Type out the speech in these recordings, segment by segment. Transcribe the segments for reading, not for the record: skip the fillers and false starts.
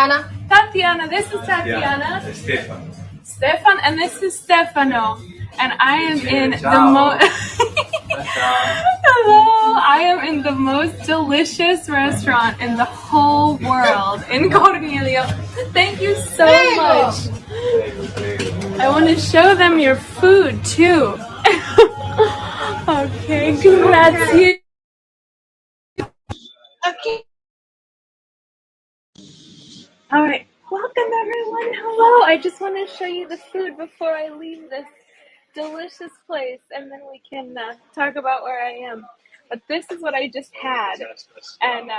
Tatiana. Tatiana, this is Tatiana. Stefan, and this is Stefano. And I am in the most... Hello! I am in the most delicious restaurant in the whole world in Corniglia. Thank you so much. I want to show them your food too. Okay, grazie. Okay. All right. Welcome everyone. Hello. I just want to show you the food before I leave this delicious place, and then we can talk about where I am. But this is what I just had, and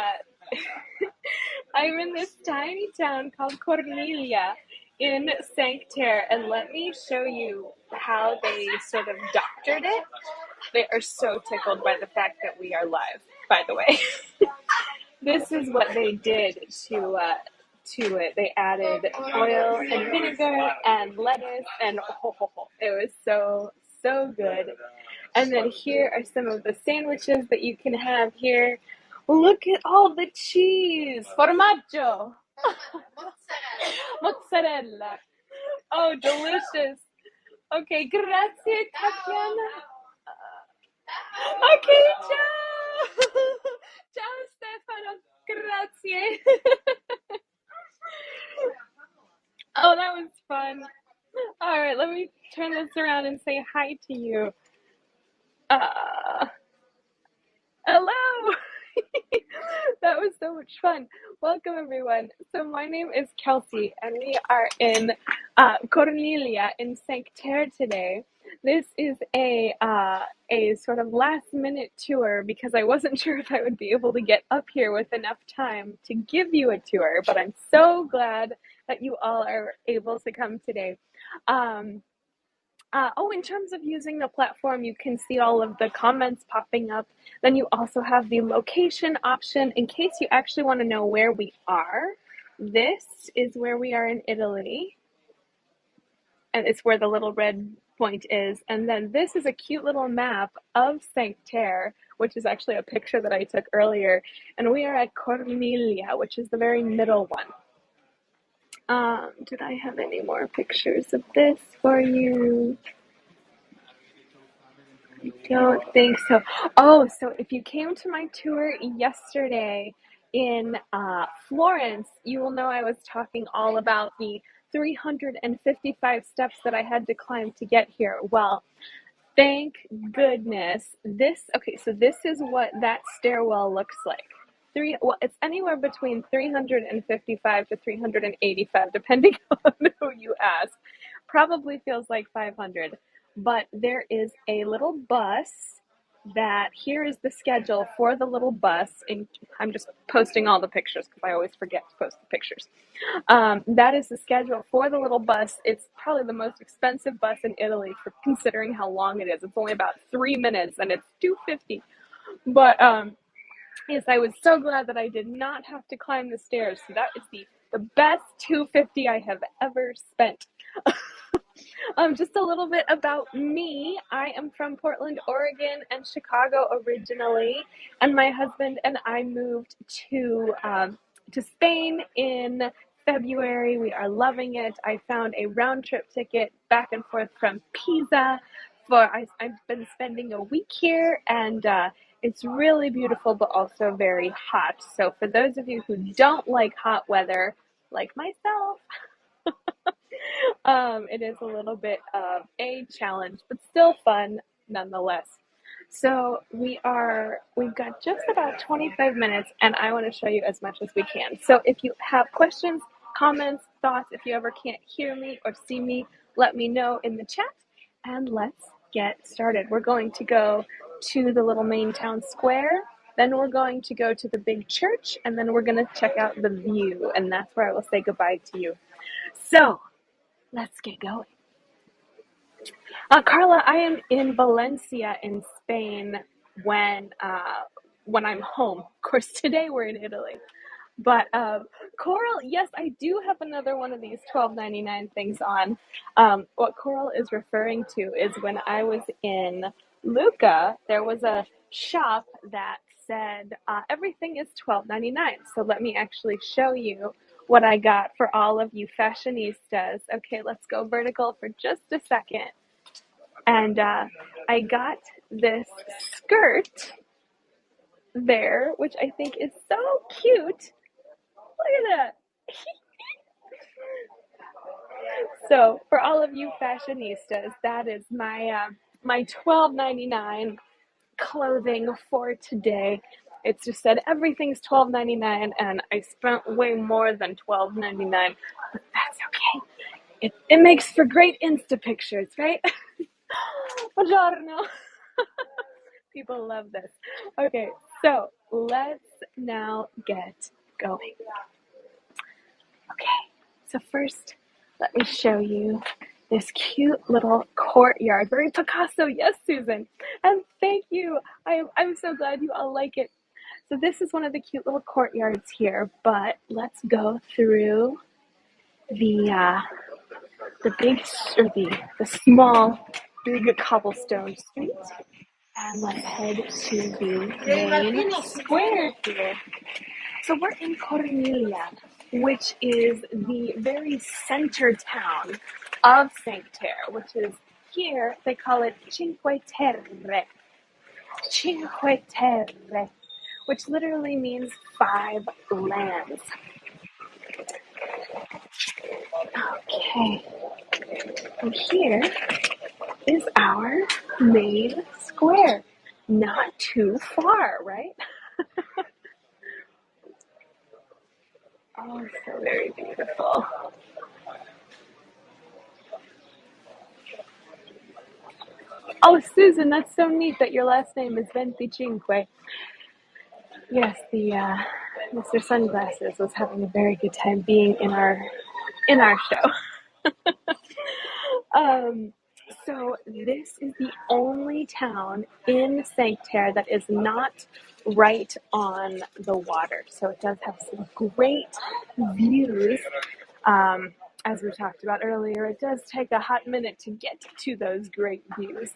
I'm in this tiny town called Corniglia in Terre, and let me show you how they sort of doctored it. They are so tickled by the fact that we are live, by the way. This is what they did to it. They added oil and vinegar and lettuce, and it was so good. And then here are some of the sandwiches that you can have here. Look at all the cheese, formaggio, mozzarella. Oh, delicious. Okay, grazie, Tatiana. Okay, ciao. Ciao, Stefano. Grazie. Oh, that was fun. All right, let me turn this around and say hi to you. Hello. That was so much fun. Welcome, everyone. So my name is Kelsey, and we are in Corniglia in Cinque Terre today. This is a sort of last-minute tour because I wasn't sure if I would be able to get up here with enough time to give you a tour, but I'm so glad that you all are able to come today. In terms of using the platform, you can see all of the comments popping up. Then you also have the location option in case you actually want to know where we are. This is where we are in Italy, and it's where the little red point is. And then this is a cute little map of Cinque Terre, which is actually a picture that I took earlier. And we are at Corniglia, which is the very middle one. Did I have any more pictures of this for you? I don't think so. Oh, so if you came to my tour yesterday in Florence, you will know I was talking all about the 355 steps that I had to climb to get here. Well, thank goodness. So this is what that stairwell looks like. It's anywhere between 355 to 385, depending on who you ask. Probably feels like 500. But there is a little bus that here is the schedule for the little bus. And I'm just posting all the pictures because I always forget to post the pictures. That is the schedule for the little bus. It's probably the most expensive bus in Italy for considering how long it is. It's only about 3 minutes and it's $2.50. But yes, I was so glad that I did not have to climb the stairs. So that is the best $2.50 I have ever spent. Just a little bit about me. I am from Portland, Oregon, and Chicago originally, and my husband and I moved to Spain in February. We are loving it. I found a round trip ticket back and forth from Pisa. I've been spending a week here, and it's really beautiful, but also very hot. So for those of you who don't like hot weather, like myself, it is a little bit of a challenge, but still fun nonetheless. So we've got just about 25 minutes, and I want to show you as much as we can. So if you have questions, comments, thoughts, if you ever can't hear me or see me, let me know in the chat, and let's get started. We're going to go to the little main town square, then we're going to go to the big church, and then we're going to check out the view, and that's where I will say goodbye to you. So let's get going. Carla, I am in Valencia in Spain when I'm home. Of course, today we're in Italy. But Coral, yes, I do have another one of these $12.99 things on. What Coral is referring to is when I was in Lucca, there was a shop that said everything is $12.99. So let me actually show you what I got for all of you fashionistas. Okay, let's go vertical for just a second. And I got this skirt there, which I think is so cute. Look at that. So for all of you fashionistas, that is my $12.99 clothing for today. It's just said everything's $12.99, and I spent way more than $12.99, but that's okay. It makes for great Insta pictures, right? Buongiorno. People love this. Okay, so let's now get going. Okay, so first, let me show you this cute little courtyard. Very Picasso, yes, Susan. And thank you. I'm so glad you all like it. So this is one of the cute little courtyards here, but let's go through the big or the small big cobblestone street, and let's head to the main square here. So we're in Corniglia, which is the very center town of Terre, which is here they call it Cinque Terre. Cinque Terre, which literally means 5 lands. Okay, and here is our main square. Not too far, right? Oh, so very beautiful. Oh, Susan, that's so neat that your last name is Venticinque. Yes, the Mr. Sunglasses was having a very good time being in our show. So this is the only town in Terre that is not right on the water. So it does have some great views. As we talked about earlier, it does take a hot minute to get to those great views,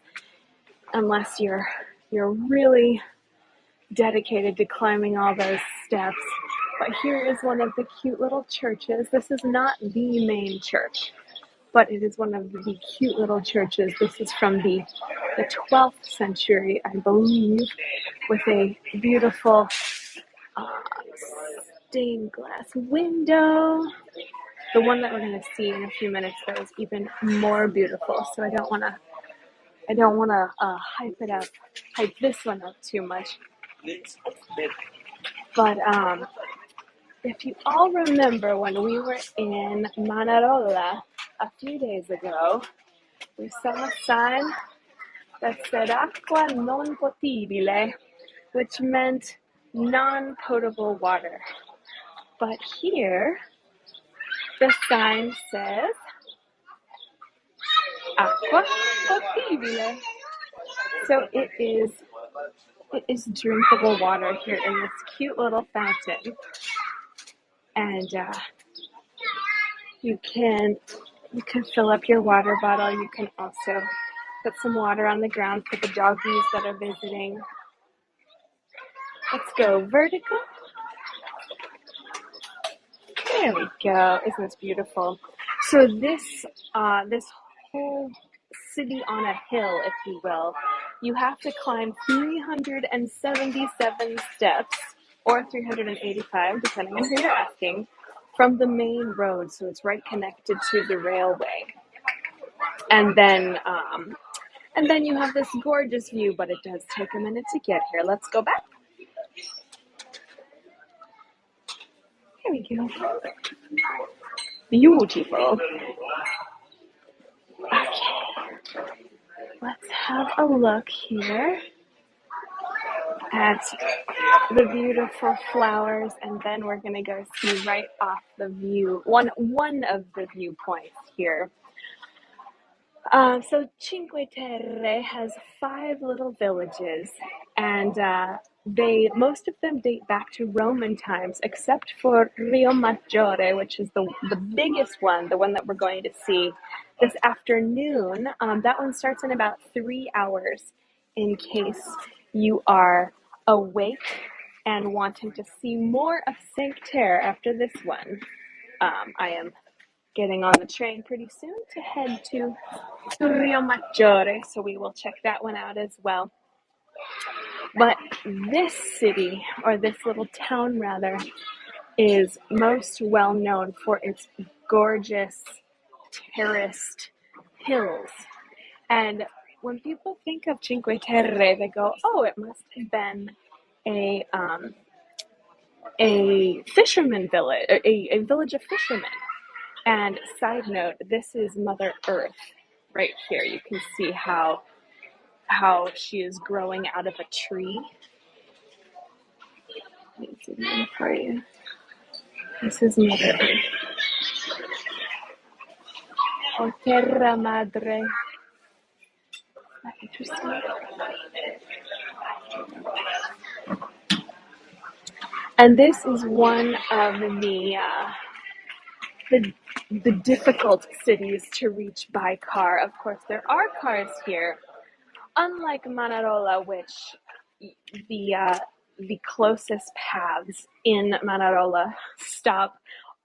unless you're really dedicated to climbing all those steps. But here is one of the cute little churches. This is not the main church, but it is one of the cute little churches. This is from the 12th century, I believe, with a beautiful stained glass window. The one that we're going to see in a few minutes, though, is even more beautiful. So I don't want to hype this one up too much. But if you all remember when we were in Manarola a few days ago, we saw a sign that said acqua non potibile, which meant non-potable water. But here, the sign says acqua potibile. So it is drinkable water here in this cute little fountain. And you can fill up your water bottle. You can also put some water on the ground for the doggies that are visiting. Let's go vertical. There we go. Isn't this beautiful? So this whole city on a hill, if you will, you have to climb 377 steps, or 385, depending on who you're asking, from the main road. So it's right connected to the railway. And then you have this gorgeous view, but it does take a minute to get here. Let's go back. Here we go. Beautiful. Okay. Let's have a look here at the beautiful flowers, and then we're going to go see right off the view, one of the viewpoints here. So Cinque Terre has 5 little villages, and most of them date back to Roman times, except for Rio Maggiore, which is the biggest one, the one that we're going to see this afternoon. That one starts in about 3 hours, in case you are awake and wanting to see more of Terre after this one. I am getting on the train pretty soon to head to Rio Maggiore, so we will check that one out as well. But this city, or this little town rather, is most well known for its gorgeous terraced hills. And when people think of Cinque Terre, they go, "Oh, it must have been a fisherman village, a village of fishermen." And side note, this is Mother Earth right here. You can see how she is growing out of a tree. Let me zoom in for you. This is Mother Earth. Oh, Terra Madre. Interesting. And this is one of the difficult cities to reach by car. Of course, there are cars here, unlike Manarola, which the closest paths in Manarola stop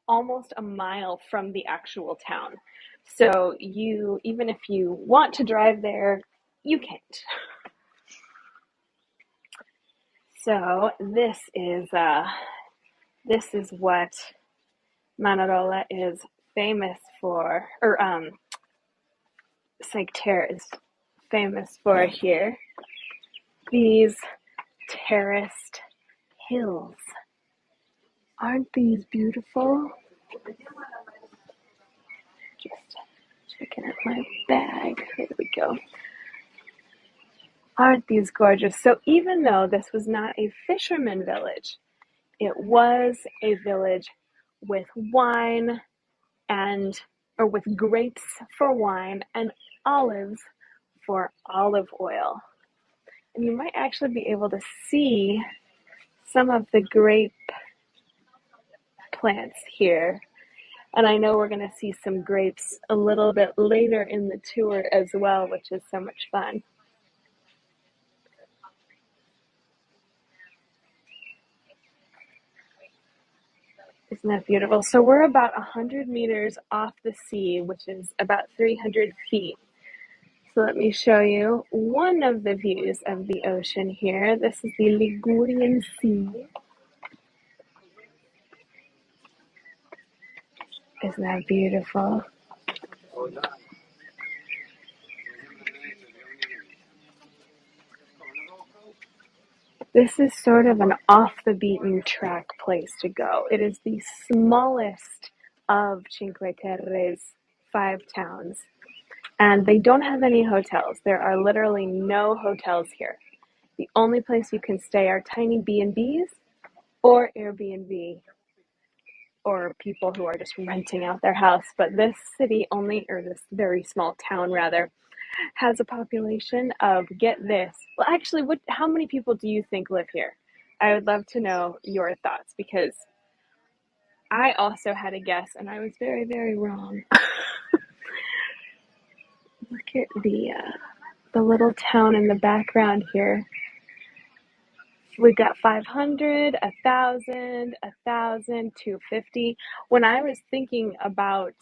almost a mile from the actual town. So you, even if you want to drive there, you can't. So this is what Manarola is famous for, or Terre is famous for here. These terraced hills. Aren't these beautiful? Just checking out my bag. Here we go. Aren't these gorgeous? So even though this was not a fisherman village, it was a village with wine or with grapes for wine and olives for olive oil. And you might actually be able to see some of the grape plants here. And I know we're going to see some grapes a little bit later in the tour as well, which is so much fun. Isn't that beautiful? So we're about 100 meters off the sea, which is about 300 feet. So let me show you one of the views of the ocean here. This is the Ligurian Sea. Isn't that beautiful? This is sort of an off-the-beaten track place to go. It is the smallest of Cinque Terre's 5 towns, and they don't have any hotels. There are literally no hotels here. The only place you can stay are tiny B&Bs or Airbnb, or people who are just renting out their house. But this city only, or this very small town rather, has a population of, get this, well actually, how many people do you think live here? I would love to know your thoughts, because I also had a guess and I was very, very wrong. Look at the little town in the background here. We've got 500, 1,000, 1,000, 250. When I was thinking about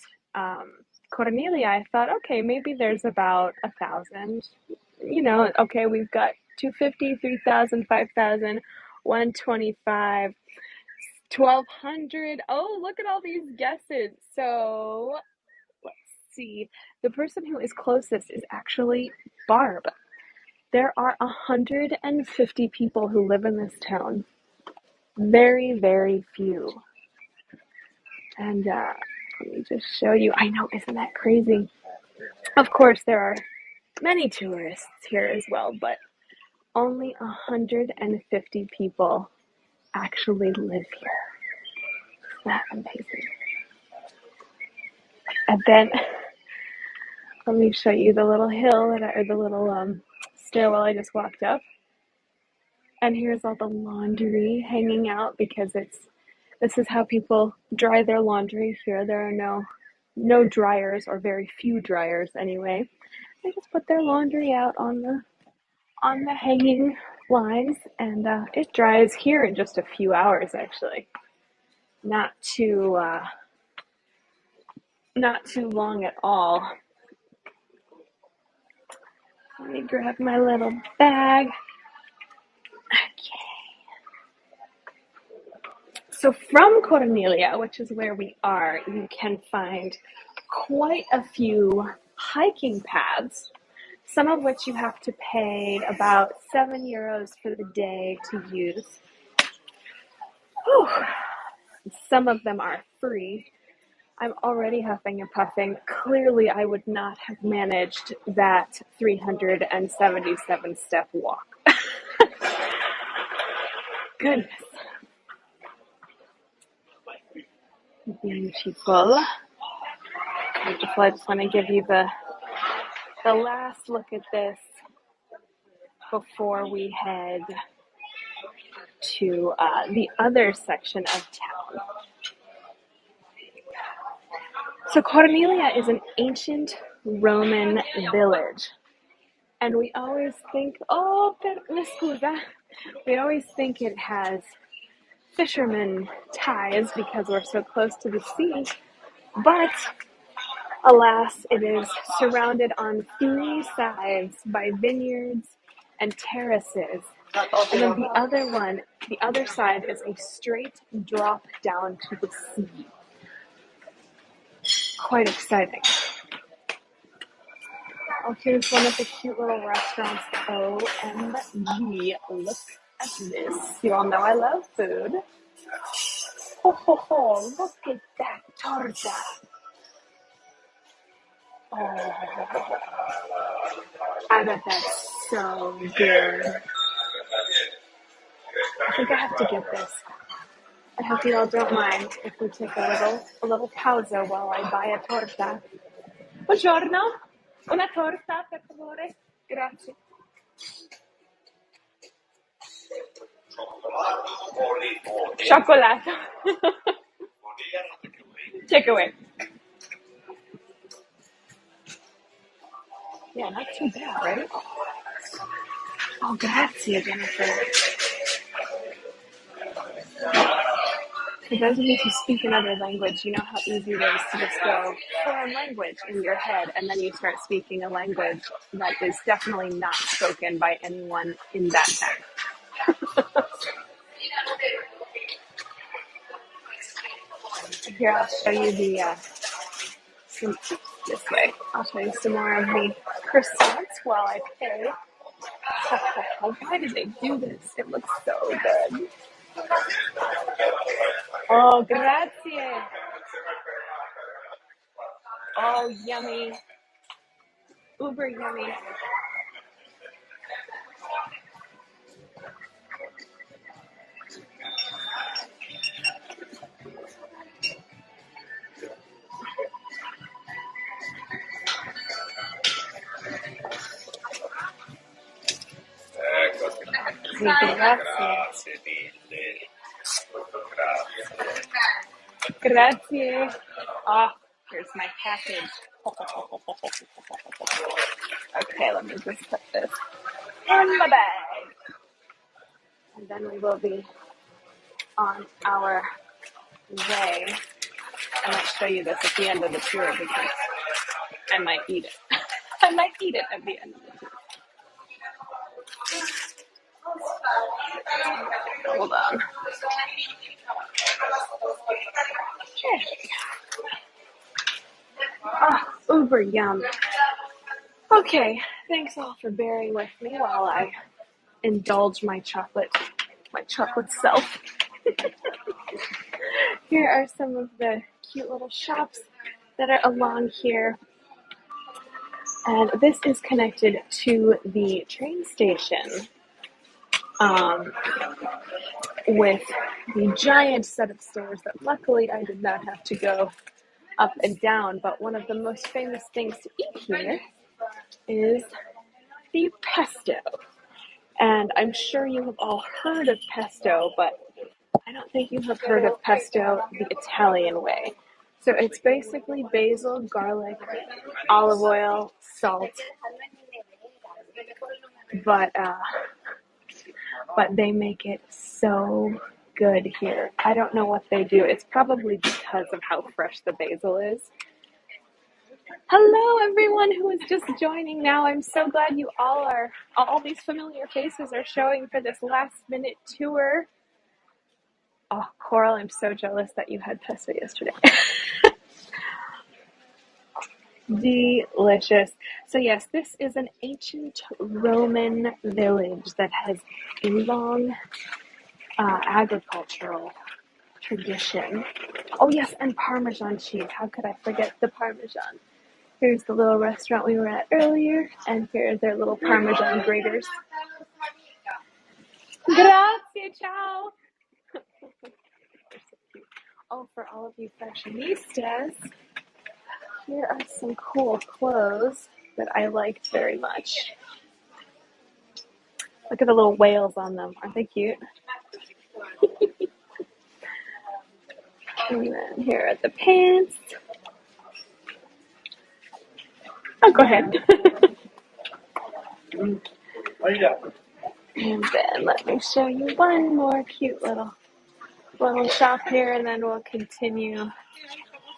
Corniglia, I thought, okay, maybe there's about 1,000. You know, okay, we've got 250, 3,000, 5,000, 125, 1,200. Oh, look at all these guesses. So let's see. The person who is closest is actually Barb. There are 150 people who live in this town. Very, very few. And let me just show you. I know, isn't that crazy? Of course, there are many tourists here as well, but only 150 people actually live here. Isn't that amazing? And then let me show you the little hill or the little stairwell I just walked up. And here's all the laundry hanging out, because this is how people dry their laundry here. There are no dryers, or very few dryers anyway. They just put their laundry out on the hanging lines, and it dries here in just a few hours actually. Not too not too long at all. Let me grab my little bag. Okay. So from Corniglia, which is where we are, you can find quite a few hiking paths, some of which you have to pay about €7 for the day to use. Whew. Some of them are free. I'm already huffing and puffing. Clearly, I would not have managed that 377 step walk. Goodness. Beautiful. Beautiful. I just want to give you the last look at this before we head to the other section of town. So Corniglia is an ancient Roman village. And we always think, mi scusa, we always think it has fishermen ties because we're so close to the sea. But alas, it is surrounded on 3 sides by vineyards and terraces. And then the other side is a straight drop down to the sea. Quite exciting. Oh, here's one of the cute little restaurants. OMG, look at this. You all know I love food. Ho, ho, ho, look at that torta. Oh, I bet that's so good. I think I have to get this. I hope you all don't mind if we take a little pausa while I buy a torta. Buongiorno, una torta per favore. Grazie. Cioccolato. Takeaway. Yeah, not too bad, right? Oh, grazie, Jennifer. For those of you who speak another language, you know how easy it is to just go foreign language in your head, and then you start speaking a language that is definitely not spoken by anyone in that town. Here, I'll show you this way. I'll show you some more of the croissants while I pay. Why did they do this? It looks so good. Oh, grazie. Oh, yummy. Uber yummy. Grazie. Grazie. Ah, here's my package. Okay, let me just put this in the bag. And then we will be on our way. I might show you this at the end of the tour because I might eat it. I might eat it at the end of the tour. Hold on. Ah, uber yum. Okay, thanks all for bearing with me while I indulge my chocolate self. Here are some of the cute little shops that are along here. And this is connected to the train station with the giant set of stairs that luckily I did not have to go up and down. But one of the most famous things to eat here is the pesto. And I'm sure you have all heard of pesto, but I don't think you have heard of pesto the Italian way. So it's basically basil, garlic, olive oil, salt, but they make it so good here. I don't know what they do. It's probably because of how fresh the basil is, Hello, everyone who is just joining now. I'm so glad you all these familiar faces are showing for this last minute tour. Oh, Coral, I'm so jealous that you had pesto yesterday. Delicious. So yes, this is an ancient Roman village that has a long agricultural tradition. Oh yes, and Parmesan cheese. How could I forget the Parmesan? Here's the little restaurant we were at earlier, and here are their little Parmesan graters. Grazie, ciao. Oh, for all of you fashionistas, here are some cool clothes that I liked very much. Look at the little whales on them. Aren't they cute? And then here are the pants. Oh, go ahead. And then let me show you one more cute little shop here, and then we'll continue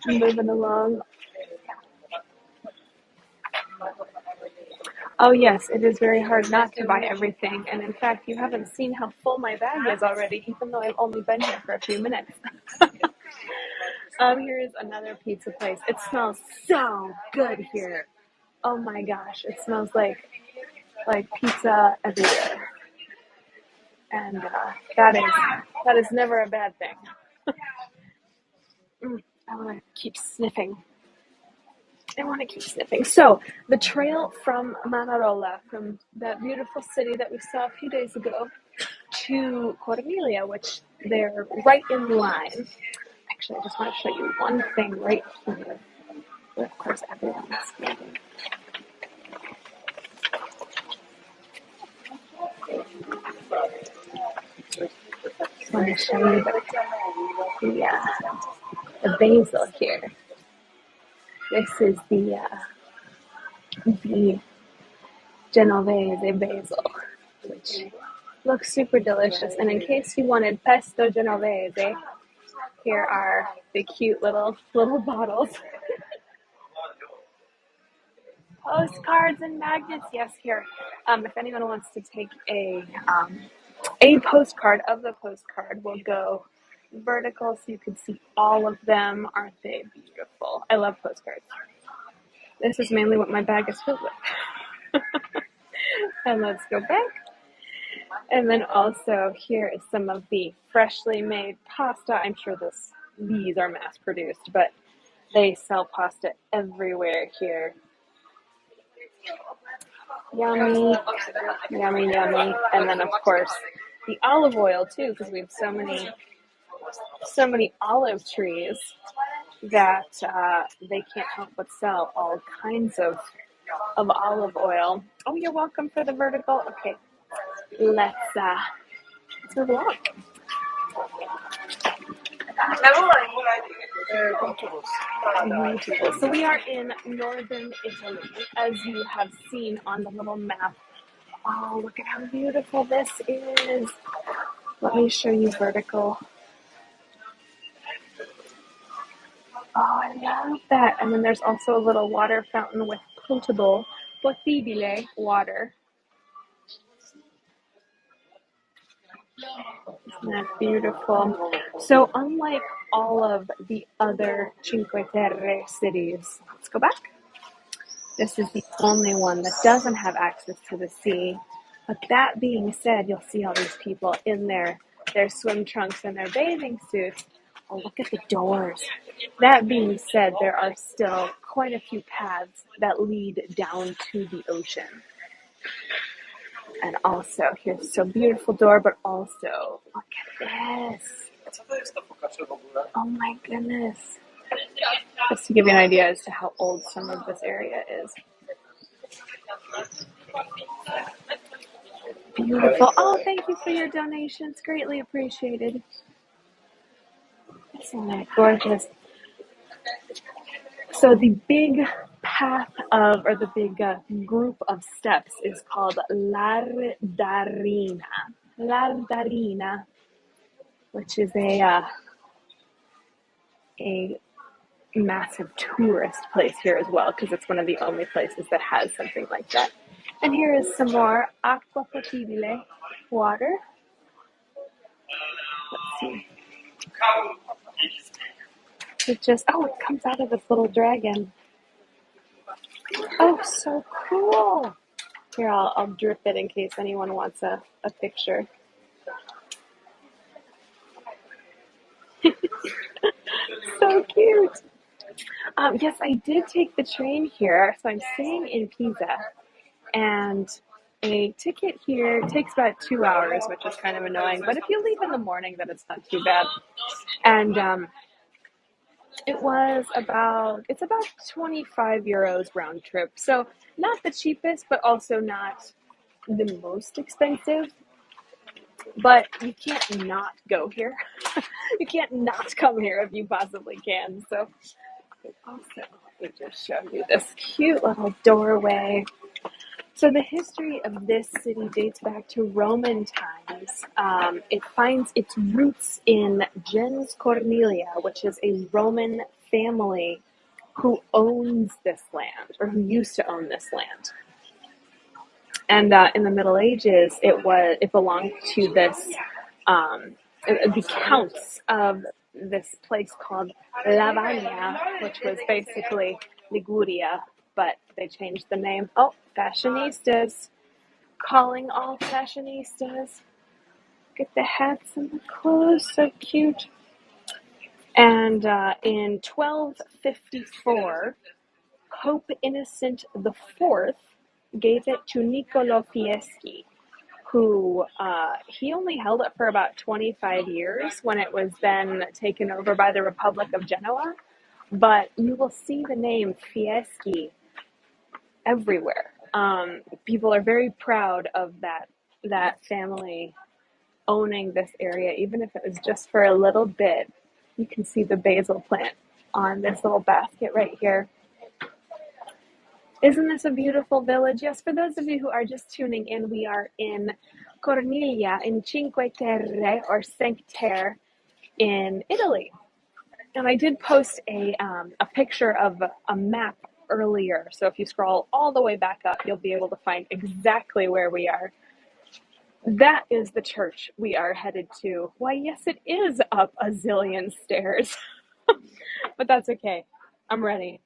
moving along. Oh yes, it is very hard not to buy everything, and in fact, you haven't seen how full my bag is already, even though I've only been here for a few minutes. Here is another pizza place. It smells so good here. Oh my gosh, it smells like pizza everywhere, and that is never a bad thing. I want to keep sniffing. So, the trail from Manarola, from that beautiful city that we saw a few days ago, to Corniglia, which they're right in line. Actually, I just want to show you one thing right here. Of course, everyone's moving. Just want to show you the basil here. This is the Genovese basil, which looks super delicious. And in case you wanted pesto Genovese, here are the cute little bottles. Postcards and magnets, yes, here. If anyone wants to take a postcard of the postcard, we'll go vertical so you can see all of them. Aren't they beautiful? I love postcards. This is mainly what my bag is filled with. And let's go back. And then also here is some of the freshly made pasta. I'm sure these are mass produced, but they sell pasta everywhere here. Yummy, yummy, yummy. And then of course the olive oil too, because we have so many olive trees that they can't help but sell all kinds of olive oil. Oh, you're welcome for the vertical. Okay, let's move along. Beautiful. So we are in northern Italy, as you have seen on the little map. Oh, look at how beautiful this is. Let me show you vertical. Oh, I love that. And then there's also a little water fountain with potable water. Isn't that beautiful? So unlike all of the other Cinque Terre cities, let's go back. This is the only one that doesn't have access to the sea. But that being said, you'll see all these people in their swim trunks and their bathing suits. Oh, look at the doors. That being said, there are still quite a few paths that lead down to the ocean. And also, here's so beautiful door, but also, look at this. Oh my goodness. Just to give you an idea as to how old some of this area is. Beautiful. Oh, thank you for your donations. Greatly appreciated. Isn't that gorgeous? So the big path or the big group of steps is called L'Ardarina. L'Ardarina, which is a massive tourist place here as well, because it's one of the only places that has something like that. And here is some more acqua potibile, water. Let's see. It just, oh, it comes out of this little dragon. Oh, so cool. Here, I'll drip it in case anyone wants a picture. So cute. Yes, I did take the train here. So I'm staying in Pisa, and a ticket here takes about 2 hours, which is kind of annoying. But if you leave in the morning, then it's not too bad. And it's about 25 euros round trip. So not the cheapest, but also not the most expensive. But you can't not go here. You can't not come here if you possibly can. So also, let me just show you this cute little doorway. So the history of this city dates back to Roman times. It finds its roots in gens Corniglia, which is a Roman family who owns this land, or who used to own this land. And in the Middle Ages, it belonged to the counts of this place called Lavagna, which was basically Liguria, but they changed the name. Oh, fashionistas. Calling all fashionistas. Get the hats and the clothes, so cute. And in 1254, Pope Innocent IV gave it to Niccolo Fieschi, who he only held it for about 25 years when it was then taken over by the Republic of Genoa. But you will see the name Fieschi everywhere. People are very proud of that family owning this area, even if it was just for a little bit. You can see the basil plant on this little basket right here. Isn't this a beautiful village? Yes, for those of you who are just tuning in, we are in Corniglia in Cinque Terre, or Terre, in Italy. And I did post a picture of a map earlier. So if you scroll all the way back up, you'll be able to find exactly where we are. That is the church we are headed to. Why, yes, it is up a zillion stairs. But that's okay. I'm ready.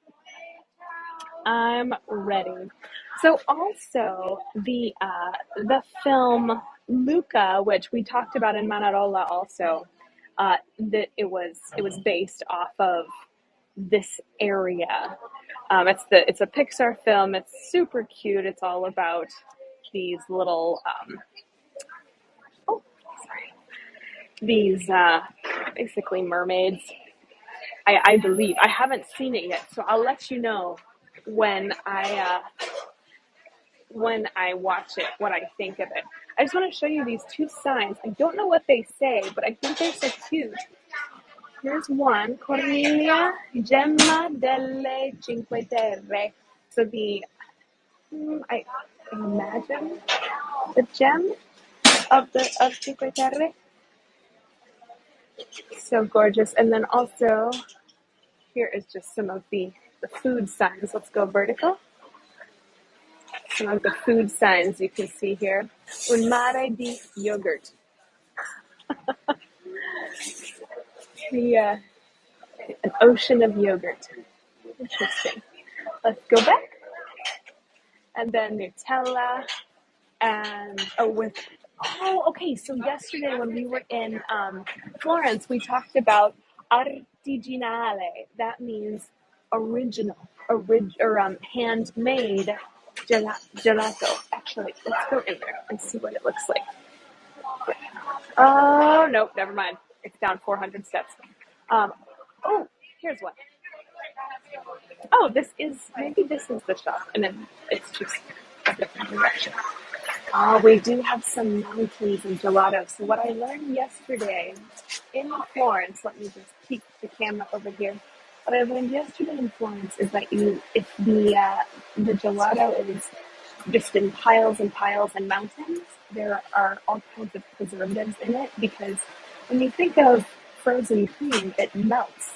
So also the film Luca, which we talked about in Manarola also, that it was based off of this area. It's a Pixar film. It's super cute. It's all about these little these basically mermaids. I believe I haven't seen it yet, so I'll let you know when I watch it, what I think of it. I just want to show you these two signs. I don't know what they say, but I think they're so cute. Here's one, Corniglia, Gemma delle Cinque Terre. So I imagine the gem of Cinque Terre. So gorgeous. And then also, here is just some of the food signs. Let's go vertical. Some of the food signs you can see here. Un mare di yogurt. An ocean of yogurt. Interesting. Let's go back. And then Nutella. And okay. So yesterday when we were in Florence, we talked about artigianale. That means original, handmade gelato. Actually, let's go in there and see what it looks like. Oh, nope, never mind. It's down 400 steps. Here's one. Oh, maybe this is the shop, and then it's just a different direction. We do have some mountains and gelato. So what I learned yesterday in Florence, let me just keep the camera over here. What I learned yesterday in Florence is that if the gelato is just in piles and piles and mountains, there are all kinds of preservatives in it, because when you think of frozen cream, it melts.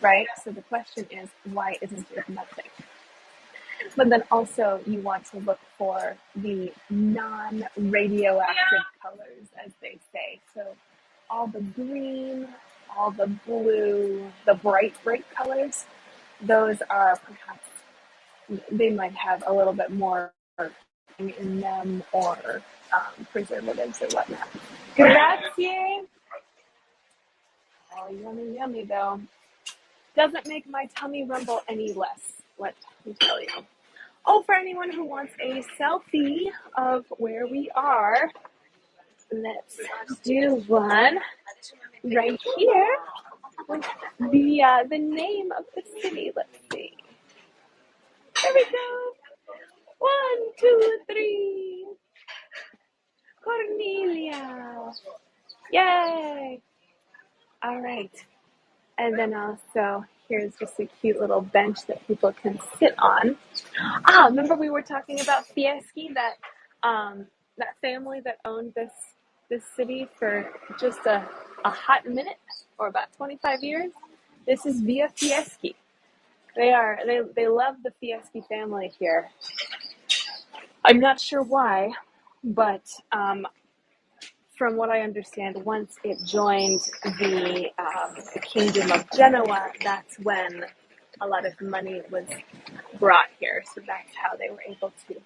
right? So the question is, why isn't it melting? But then also you want to look for the non-radioactive colors, as they say. So all the green, all the blue, the bright colors, those are perhaps, they might have a little bit more in them, or preservatives or whatnot. Grazie. Oh, yummy, yummy though. Doesn't make my tummy rumble any less, let me tell you. Oh, for anyone who wants a selfie of where we are, let's do one right here with the name of the city. Let's see. There we go. 1, 2, 3. Corniglia. Yay. All right. And then also, here's just a cute little bench that people can sit on. Remember we were talking about Fieschi, that family that owned this city for just a hot minute, or about 25 years? This is Via Fieschi. They love the Fieschi family here. I'm not sure why, but from what I understand, once it joined the Kingdom of Genoa, that's when a lot of money was brought here. So that's how they were able to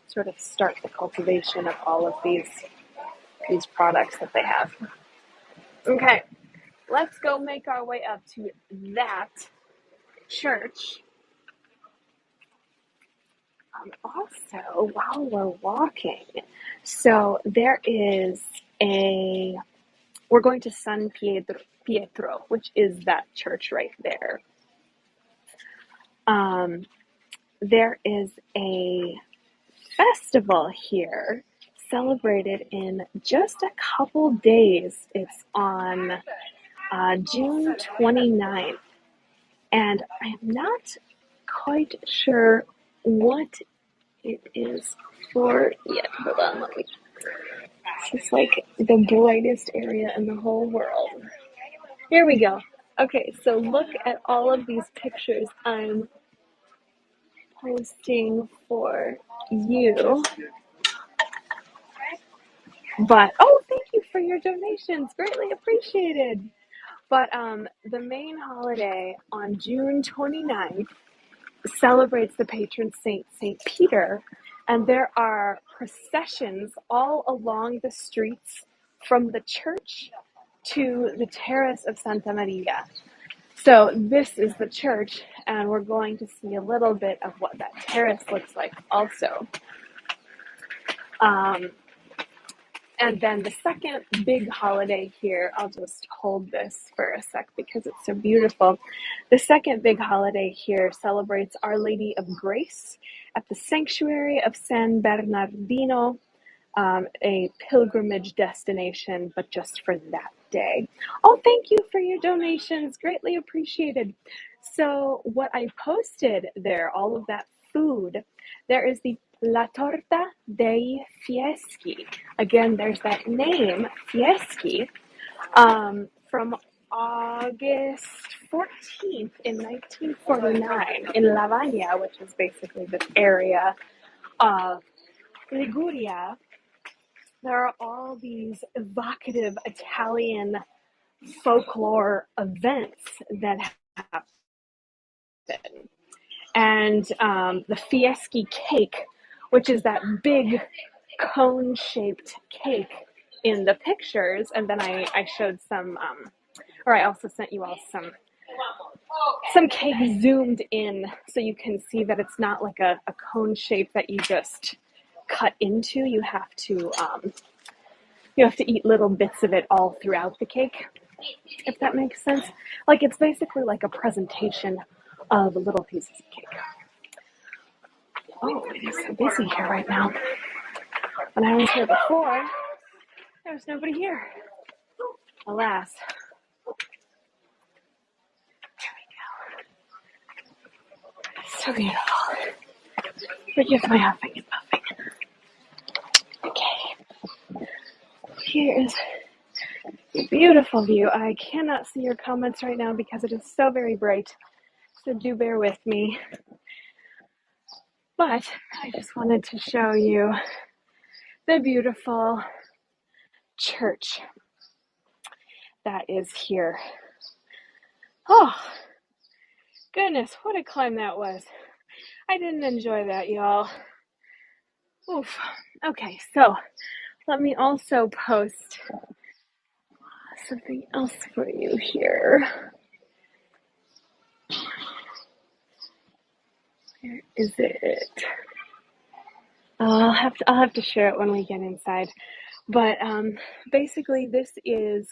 sort of start the cultivation of all of these products that they have. Okay, let's go make our way up to that church. Also, while we're walking, so there is we're going to San Pietro, which is that church right there. There is a festival here celebrated in just a couple days. It's on June 29th, and I'm not quite sure what it is for yet. Hold on, let me. This is like the brightest area in the whole world. Here we go. Okay, so look at all of these pictures I'm posting for you. But, thank you for your donations. Greatly appreciated. But the main holiday on June 29th celebrates the patron saint, St. Peter, and there are processions all along the streets from the church to the terrace of Santa Maria. So this is the church, and we're going to see a little bit of what that terrace looks like also. And then the second big holiday here, I'll just hold this for a sec because it's so beautiful. The second big holiday here celebrates Our Lady of Grace at the Sanctuary of San Bernardino, a pilgrimage destination, but just for that day. Oh, thank you for your donations. Greatly appreciated. So what I posted there, all of that food, there is the La Torta dei Fieschi. Again, there's that name, Fieschi, from August 14th in 1949 in Lavagna, which is basically this area of Liguria. There are all these evocative Italian folklore events that happen. And the Fieschi cake, which is that big cone-shaped cake in the pictures, and then I showed some, or I also sent you all some cake zoomed in so you can see that it's not like a cone shape that you just cut into. You have to eat little bits of it all throughout the cake, if that makes sense. Like, it's basically like a presentation of little pieces of cake. Oh, it is so busy here right now. When I was here before, there was nobody here. Alas. There we go. So beautiful. Forgive my huffing and puffing. Okay. Here is Beautiful view. I cannot see your comments right now because it is so very bright, so do bear with me. But I just wanted to show you the beautiful church that is here. Oh, goodness, what a climb that was. I didn't enjoy that, y'all. Oof. Okay, so let me also post something else for you here. Where is it? I'll have to share it when we get inside. But basically, this is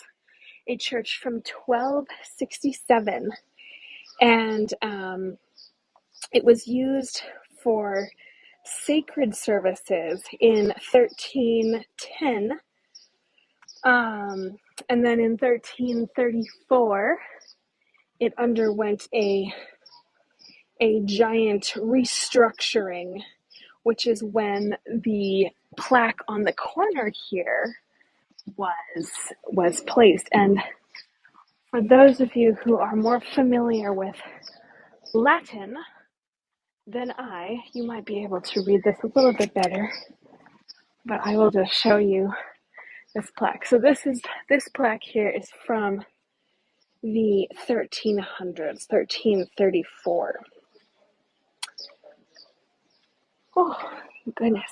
a church from 1267, and it was used for sacred services in 1310, and then in 1334, it underwent a giant restructuring, which is when the plaque on the corner here was placed. And for those of you who are more familiar with Latin than I, you might be able to read this a little bit better, but I will just show you this plaque. So this plaque here is from the 1300s, 1334. Oh, goodness.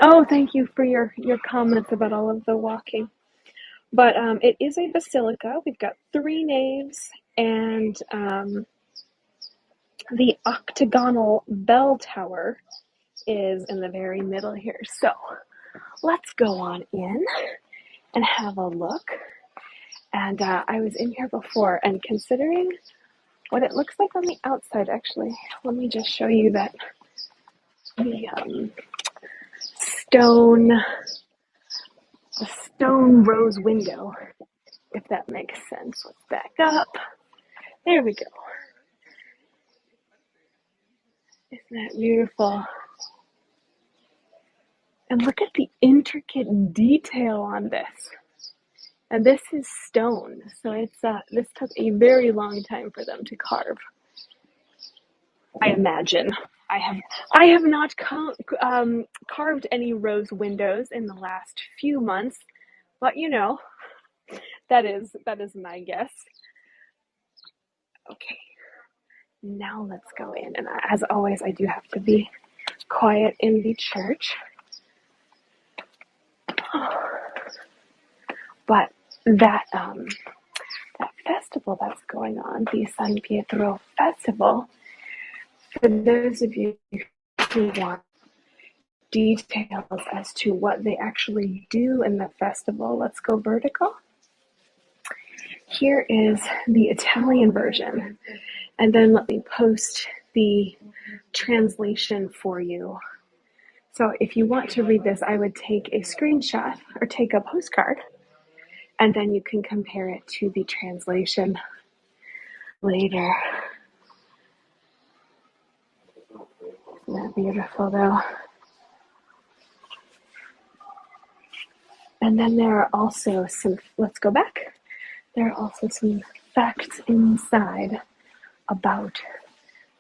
Oh, thank you for your comments about all of the walking. But it is a basilica. We've got 3 naves, and the octagonal bell tower is in the very middle here. So let's go on in and have a look. And I was in here before, and considering what it looks like on the outside, actually, let me just show you that the stone rose window, if that makes sense. Let's back up. There we go. Isn't that beautiful? And look at the intricate detail on this. And this is stone, so it's this took a very long time for them to carve, I imagine. I have not carved any rose windows in the last few months, but you know, that is my guess. Okay, now let's go in, and as always, I do have to be quiet in the church. But that festival that's going on, the San Pietro Festival, for those of you who want details as to what they actually do in the festival, let's go vertical. Here is the Italian version, and then let me post the translation for you. So if you want to read this, I would take a screenshot or take a postcard, and then you can compare it to the translation later. Isn't that beautiful, though? And then there are also some, let's go back. There are also some facts inside about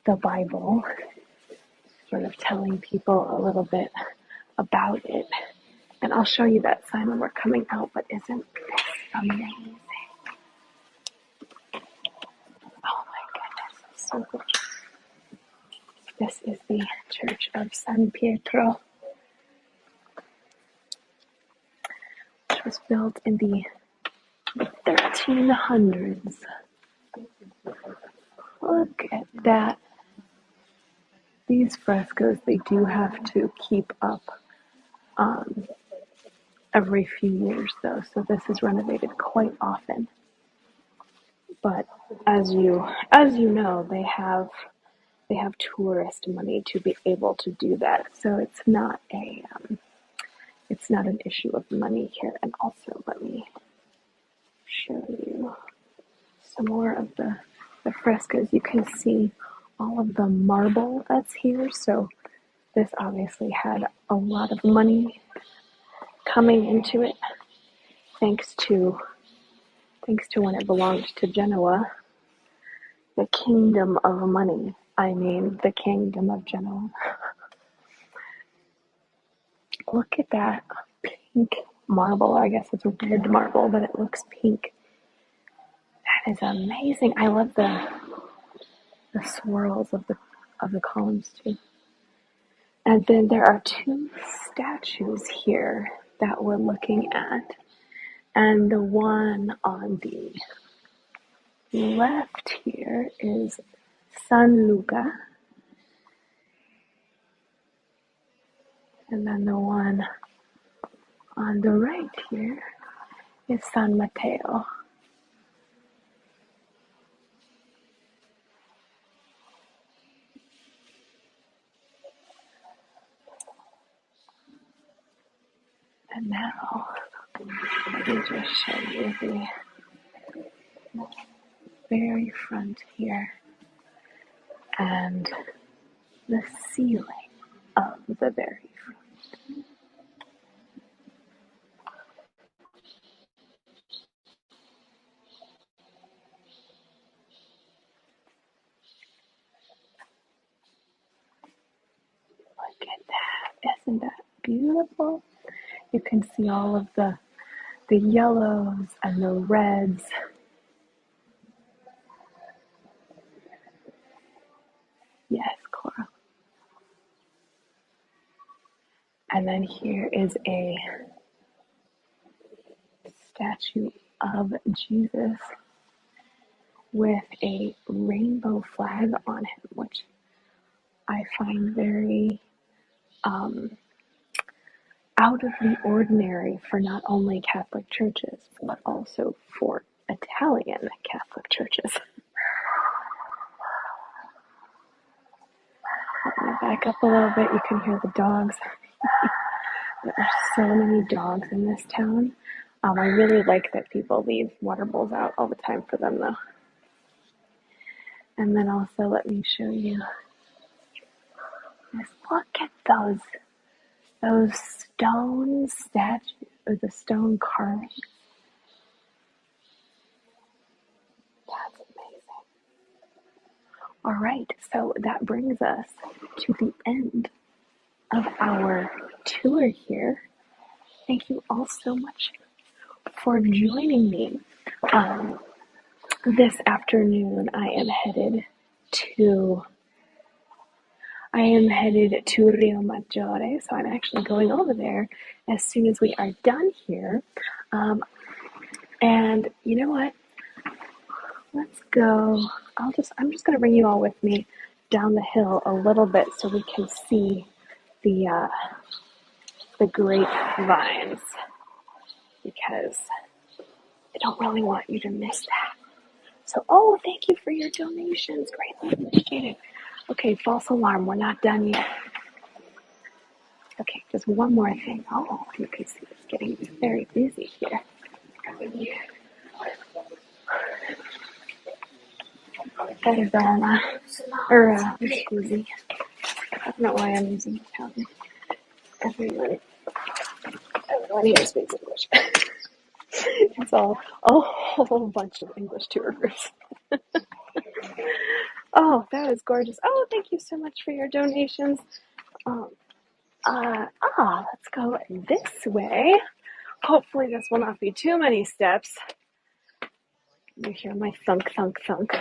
the Bible, sort of telling people a little bit about it. And I'll show you that sign when we're coming out, but isn't this amazing? Oh my goodness, so good. This is the Church of San Pietro, which was built in the 1300s. Look at that. These frescoes, they do have to keep up every few years, though, so this is renovated quite often. But as you know, they have tourist money to be able to do that, so it's not an issue of money here. And also, let me show you some more of the frescoes. You can see all of the marble that's here, so this obviously had a lot of money coming into it, thanks to thanks to when it belonged to Genoa, the kingdom of money. I mean, the kingdom of Genoa. Look at that pink marble. I guess it's red marble, but it looks pink. That is amazing. I love the swirls of the columns too. And then there are two statues here that we're looking at. And the one on the left here is San Luca. And then the one on the right here is San Mateo. And now, let me just show you the very front here and the ceiling of the very front. Look at that. Isn't that beautiful? You can see all of the yellows and the reds. Yes, Cora. And then here is a statue of Jesus with a rainbow flag on him, which I find very out of the ordinary for not only Catholic churches, but also for Italian Catholic churches. Let me back up a little bit. You can hear the dogs. There are so many dogs in this town. I really like that people leave water bowls out all the time for them, though. And then also, let me show you this. Look at those stone statues, or the stone carvings. That's amazing. All right, so that brings us to the end of our tour here. Thank you all so much for joining me. This afternoon, I am headed to Rio Maggiore, so I'm actually going over there as soon as we are done here. And you know what? Let's go. I'm just going to bring you all with me down the hill a little bit so we can see the grapevines, because I don't really want you to miss that. So, thank you for your donations. Greatly appreciated. Okay, false alarm. We're not done yet. Okay, just one more thing. You can see it's getting very busy here. Perdona, scusi. I don't know why I'm using Italian. Everyone here speaks English. It's all a whole bunch of English tour groups. Oh, that was gorgeous. Oh, thank you so much for your donations. Let's go this way. Hopefully this will not be too many steps. You hear my thunk, thunk, thunk.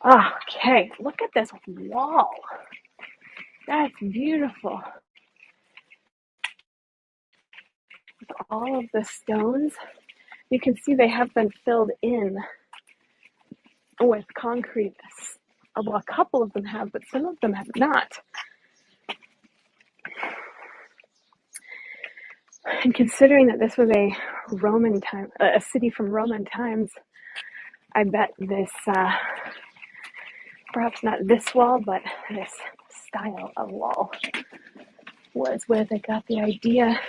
Okay, look at this wall. That's beautiful. With all of the stones, you can see they have been filled in with concrete. Well, a couple of them have, but some of them have not. And considering that this was a city from Roman times, I bet this, perhaps not this wall, but this style of wall was where they got the idea.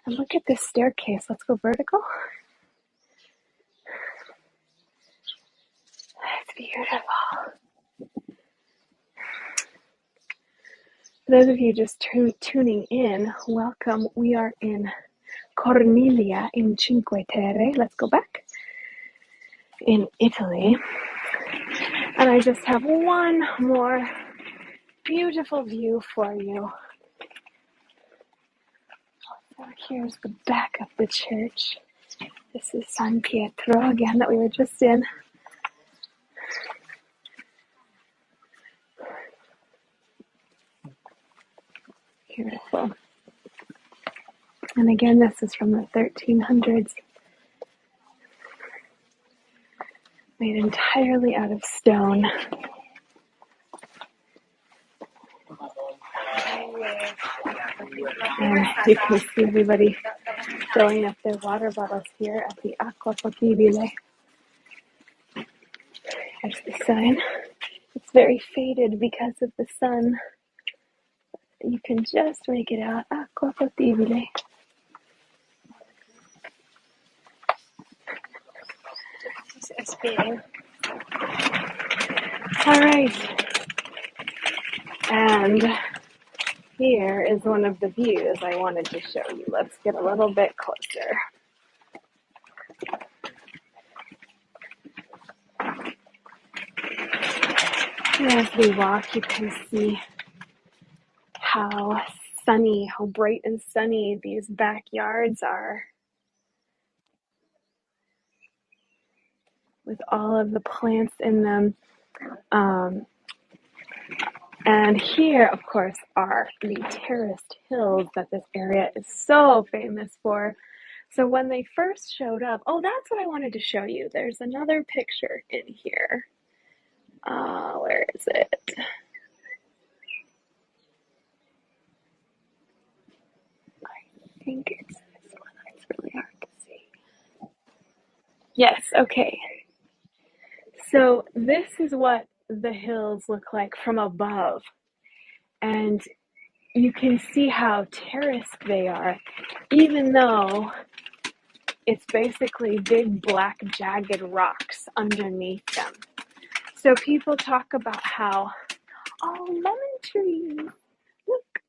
And look at this staircase. Let's go vertical. That's beautiful. For those of you just tuning in, welcome. We are in Corniglia in Cinque Terre. Let's go back. In Italy. And I just have one more beautiful view for you. So here's the back of the church. This is San Pietro again that we were just in. Beautiful. And again, this is from the 1300s. Made entirely out of stone. And you can see everybody filling up their water bottles here at the acqua potibile. There's the sign. It's very faded because of the sun. You can just make it out. Acqua potibile. All right. And here is one of the views I wanted to show you. Let's get a little bit closer. As we walk, you can see how sunny, how bright and sunny these backyards are. With all of the plants in them. And here, of course, are the terraced hills that this area is so famous for. So when they first showed up, oh, that's what I wanted to show you. There's another picture in here. Where is it? I think it's this one. It's really hard to see. Yes, okay. So this is what the hills look like from above. And you can see how terraced they are, even though it's basically big black jagged rocks underneath them. So people talk about how, oh, lemon trees, look.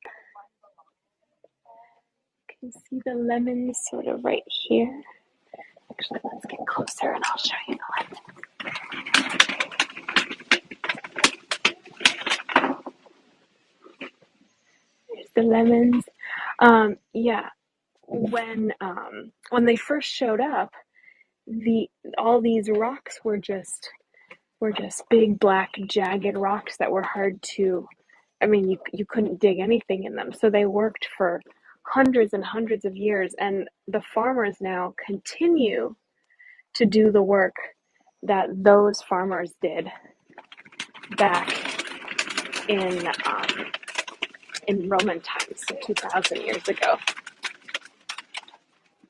You can see the lemons sort of right here. Actually, let's get closer and I'll show you the lemons. There's the lemons. Yeah, when they first showed up, all these rocks were just big black jagged rocks that were hard to, I mean, you couldn't dig anything in them. So they worked for hundreds and hundreds of years, and the farmers now continue to do the work that those farmers did back in Roman times, so 2,000 years ago.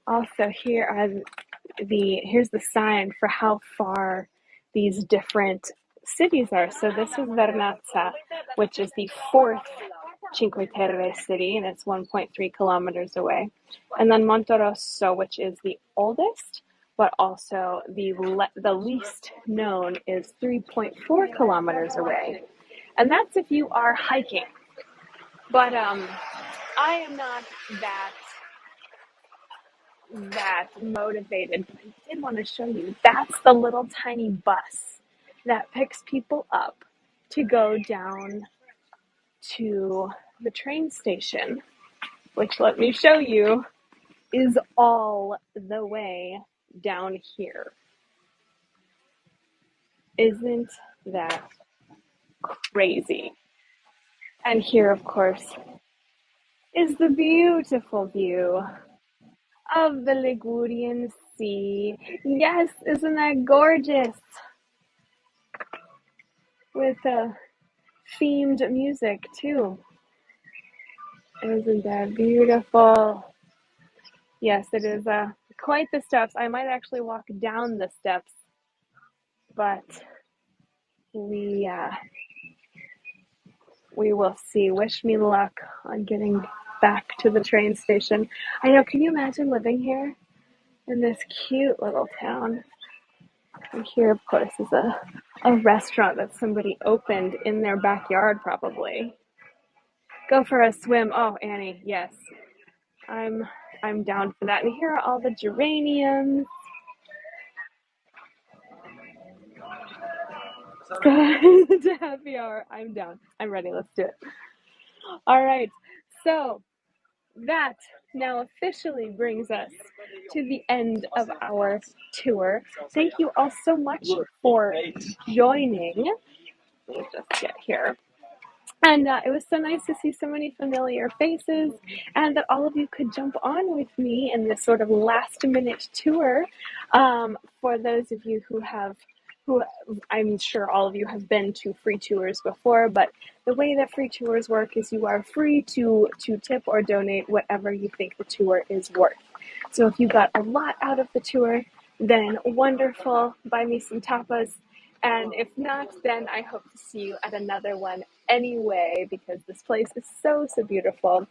Also, here's the sign for how far these different cities are. So this is Vernazza, which is the fourth Cinque Terre city, and it's 1.3 kilometers away. And then Monterosso, which is the oldest, but also the least known, is 3.4 kilometers away. And that's if you are hiking. But I am not that motivated. But I did want to show you. That's the little tiny bus that picks people up to go down to the train station, which, let me show you, is all the way down here. Isn't that crazy? And here, of course, is the beautiful view of the Ligurian Sea. Yes, isn't that gorgeous? With themed music too. Isn't that beautiful? Yes, it is quite the steps. I might actually walk down the steps, but we will see. Wish me luck on getting back to the train station. I know, can you imagine living here in this cute little town? And here, of course, is a restaurant that somebody opened in their backyard, probably. Go for a swim. Oh, Annie, yes. I'm I'm down for that. And here are all the geraniums. To happy hour. I'm down. I'm ready. Let's do it. All right. So that now officially brings us to the end of our tour. Thank you all so much for joining. Let me just get here. And it was so nice to see so many familiar faces and that all of you could jump on with me in this sort of last minute tour. For those of you who I'm sure all of you have been to free tours before, but the way that free tours work is you are free to tip or donate whatever you think the tour is worth. So if you got a lot out of the tour, then wonderful, buy me some tapas. And if not, then I hope to see you at another one anyway, because this place is so, so beautiful.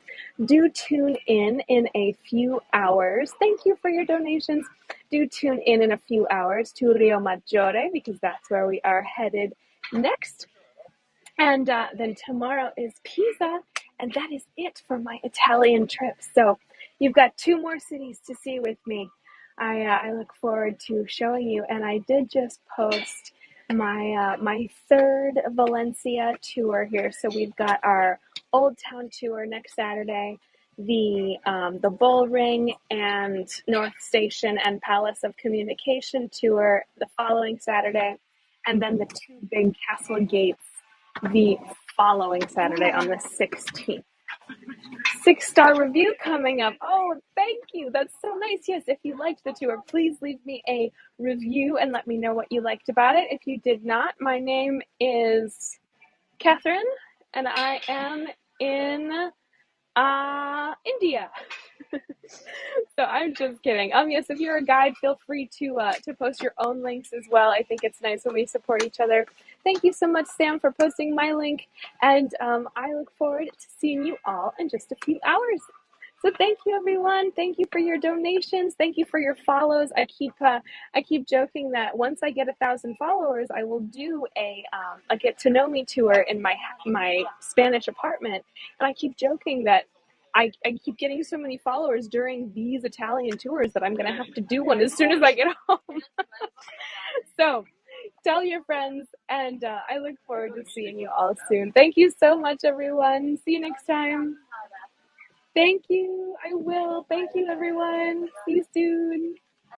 Do tune in a few hours. Thank you for your donations. Do tune in a few hours to Rio Maggiore, because that's where we are headed next. And then tomorrow is Pisa, and that is it for my Italian trip. So you've got 2 more cities to see with me. I look forward to showing you, and I did just post my third Valencia tour here. So we've got our Old Town tour next Saturday, the Bull Ring and North Station and Palace of Communication tour the following Saturday, and then the 2 big castle gates the following Saturday on the 16th. 6-star review coming up. Oh, thank you. That's so nice. Yes, if you liked the tour, please leave me a review and let me know what you liked about it. If you did not, my name is Catherine, and I am in India. So I'm just kidding. Yes, if you're a guide, feel free to post your own links as well. I think it's nice when we support each other. Thank you so much, Sam, for posting my link, and I look forward to seeing you all in just a few hours. So thank you, everyone. Thank you for your donations. Thank you for your follows. I keep joking that once I get 1,000 followers, I will do a get to know me tour in my Spanish apartment. And I keep joking that I keep getting so many followers during these Italian tours that I'm going to have to do one as soon as I get home. So tell your friends, and I look forward to seeing you all soon. Thank you so much, everyone. See you next time. Thank you. I will. Thank you, everyone. See you soon.